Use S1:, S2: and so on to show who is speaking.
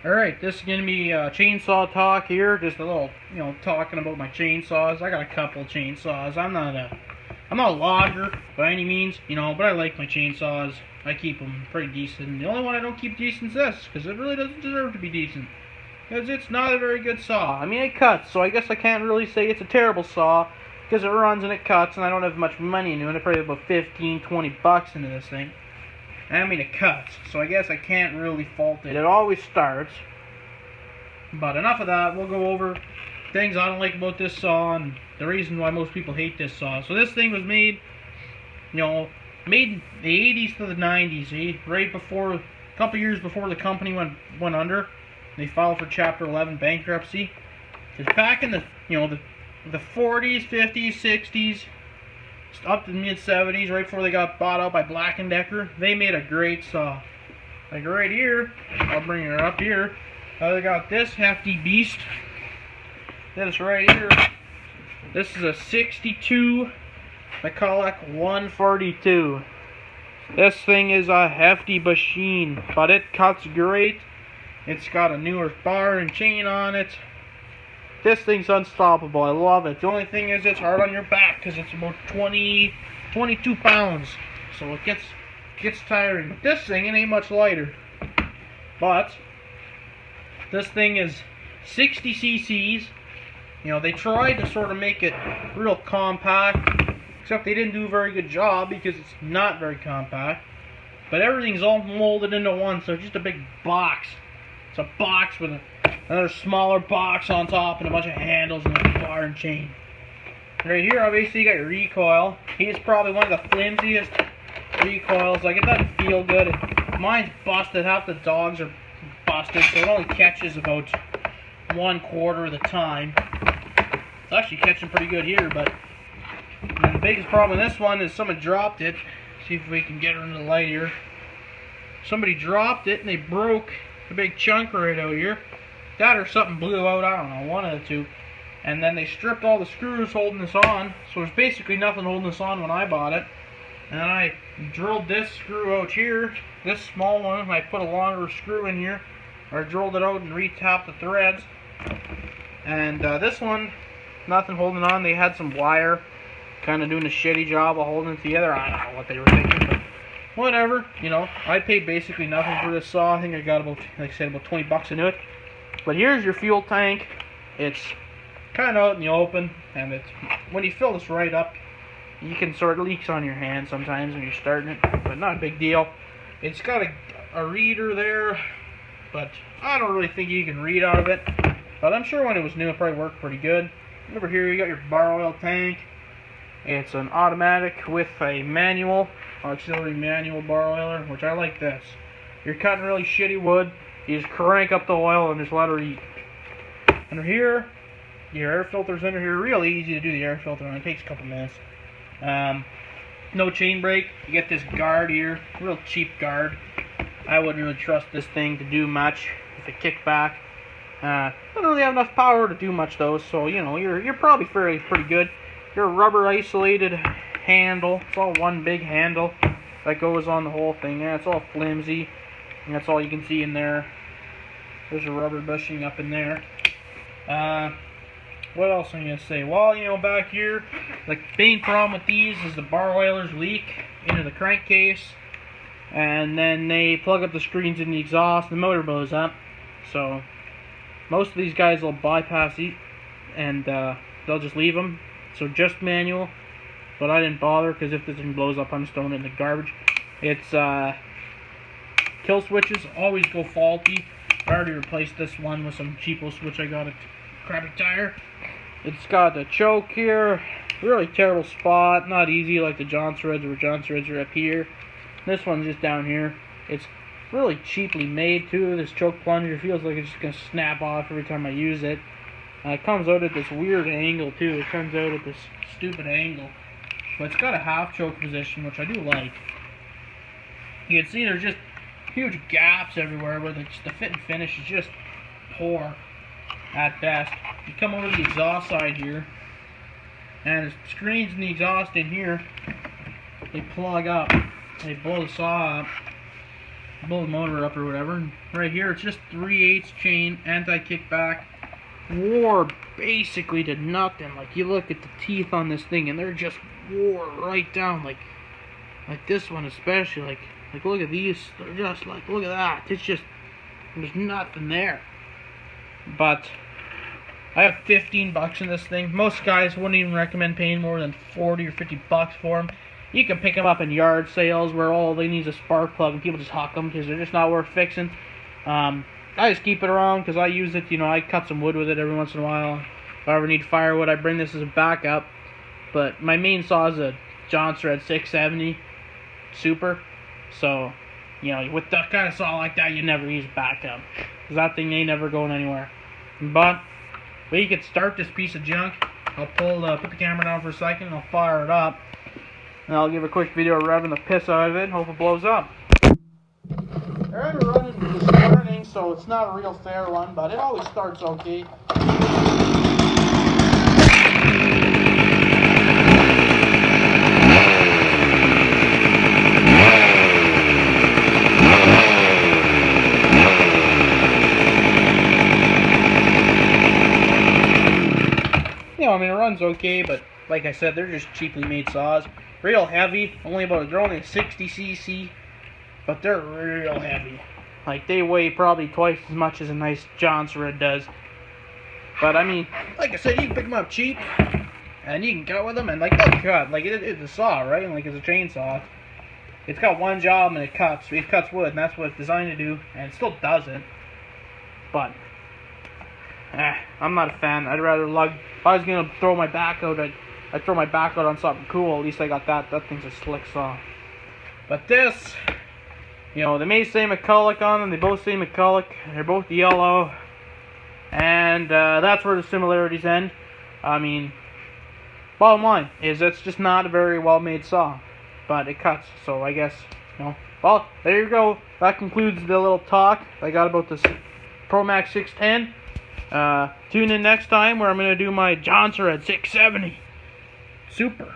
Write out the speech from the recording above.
S1: Alright, this is going to be chainsaw talk here. Just a little, talking about my chainsaws. I got a couple chainsaws. I'm not a logger by any means, but I like my chainsaws. I keep them pretty decent. The only one I don't keep decent is this, because it really doesn't deserve to be decent. Because it's not a very good saw. I mean, it cuts, so I guess I can't really say it's a terrible saw, because it runs and it cuts, and I don't have much money into it. I probably have about 15, 20 bucks into this thing. I mean, it cuts, so I guess I can't really fault it. It always starts. But enough of that. We'll go over things I don't like about this saw and the reason why most people hate this saw. So this thing was made, made in the 80s to the 90s, right before, a couple years before the company went under. They filed for Chapter 11 bankruptcy. Because back in the 40s, 50s, 60s, up to the mid-70s, right before they got bought out by Black & Decker, they made a great saw. Like right here, I'll bring her up here, they got this hefty beast. This right here, this is a 62 McCULLOCH 142. This thing is a hefty machine, but it cuts great. It's got a newer bar and chain on it. This thing's unstoppable. I love it. The only thing is it's hard on your back because it's about 22 pounds. So it gets tiring. This thing, it ain't much lighter. But this thing is 60 cc's. They tried to sort of make it real compact, except they didn't do a very good job because it's not very compact. But everything's all molded into one, so it's just a big box. It's a box with another smaller box on top and a bunch of handles and a bar and chain. Right here, obviously, you got your recoil. He's probably one of the flimsiest recoils. Like, it doesn't feel good. Mine's busted. Half the dogs are busted, so it only catches about 1/4 of the time. It's actually catching pretty good here, but the biggest problem with this one is someone dropped it. See if we can get her in the light here. Somebody dropped it and they broke a big chunk right out here. That or something blew out, I don't know, one of the two. And then they stripped all the screws holding this on, so there's basically nothing holding this on when I bought it. And then I drilled this screw out here, this small one, and I put a longer screw in here. I drilled it out and re-tapped the threads. And this one, nothing holding on. They had some wire, kind of doing a shitty job of holding it together. I don't know what they were thinking, but whatever. I paid basically nothing for this saw. I think I got about, like I said, about 20 bucks into it. But here's your fuel tank. It's kind of out in the open, and it's when you fill this right up, you can sort of leaks on your hand sometimes when you're starting it, but not a big deal. It's got a reader there, but I don't really think you can read out of it. But I'm sure when it was new, it probably worked pretty good. Over here, you got your bar oil tank. It's an automatic with a manual, auxiliary manual bar oiler, which I like this. You're cutting really shitty wood. You just crank up the oil and just let her eat. Under here, your air filter's under here. Really easy to do the air filter on. It takes a couple minutes. No chain brake. You get this guard here, real cheap guard. I wouldn't really trust this thing to do much if it kicked back. I don't really have enough power to do much though, so you're probably pretty good. Your rubber isolated handle. It's all one big handle that goes on the whole thing. Yeah, it's all flimsy, and that's all you can see in there. There's a rubber bushing up in there. What else am I going to say? Well, back here, the main problem with these is the bar oilers leak into the crankcase, and then they plug up the screens in the exhaust, and the motor blows up. So most of these guys will bypass these, and they'll just leave them. So just manual, but I didn't bother, because if this thing blows up, I'm just throwing it in the garbage. It's kill switches always go faulty. I already replaced this one with some cheapo switch I got at Crappy Tire. It's got the choke here, really terrible spot, not easy like the John threads, where John threads are up here. This one's just down here. It's really cheaply made too. This choke plunger feels like it's just going to snap off every time I use it. It comes out at this weird angle too. It comes out at this stupid angle. But it's got a half choke position, which I do like. You can see there's just huge gaps everywhere where the fit and finish is just poor at best. You come over to the exhaust side here, and the screens in the exhaust in here, they plug up. They blow the saw up. blow the motor up or whatever. And right here, it's just 3/8 chain, anti-kickback. Wore basically to nothing. Like, you look at the teeth on this thing, and they're just wore right down. Like this one especially. Like look at these. They're just like, look at that. It's just, there's nothing there. But I have 15 bucks in this thing. Most guys wouldn't even recommend paying more than 40 or 50 bucks for them. You can pick them up in yard sales where all they need is a spark plug and people just huck them because they're just not worth fixing. I just keep it around because I use it. You know, I cut some wood with it every once in a while. If I ever need firewood, I bring this as a backup. But my main saw is a Johnson Red 670 Super. So, you know, with that kind of saw like that, you never use backup. Because that thing ain't never going anywhere. But you can start this piece of junk. I'll put the camera down for a second and I'll fire it up. And I'll give a quick video of revving the piss out of it and hope it blows up. I had to run it this morning, so it's not a real fair one, but it always starts okay. I mean, it runs okay, but like I said, they're just cheaply made saws. Real heavy, they're only a 60cc, but they're real heavy. Like, they weigh probably twice as much as a nice Johnson Red does. But I mean, like I said, you can pick them up cheap, and you can cut with them, and like they'll cut. Like, it's a saw, right? Like, it's a chainsaw. It's got one job, and it cuts wood, and that's what it's designed to do, and it still does it. But I'm not a fan. I'd rather lug. If I was gonna throw my back out, I'd throw my back out on something cool. At least I got that. That thing's a slick saw. But this, you know, they may say McCulloch on them. They both say McCulloch. They're both yellow, and that's where the similarities end. I mean, bottom line is it's just not a very well-made saw, but it cuts. So I guess, you know. Well, there you go. That concludes the little talk I got about this Pro Mac 610. Tune in next time where I'm going to do my Johnson Red 670 Super.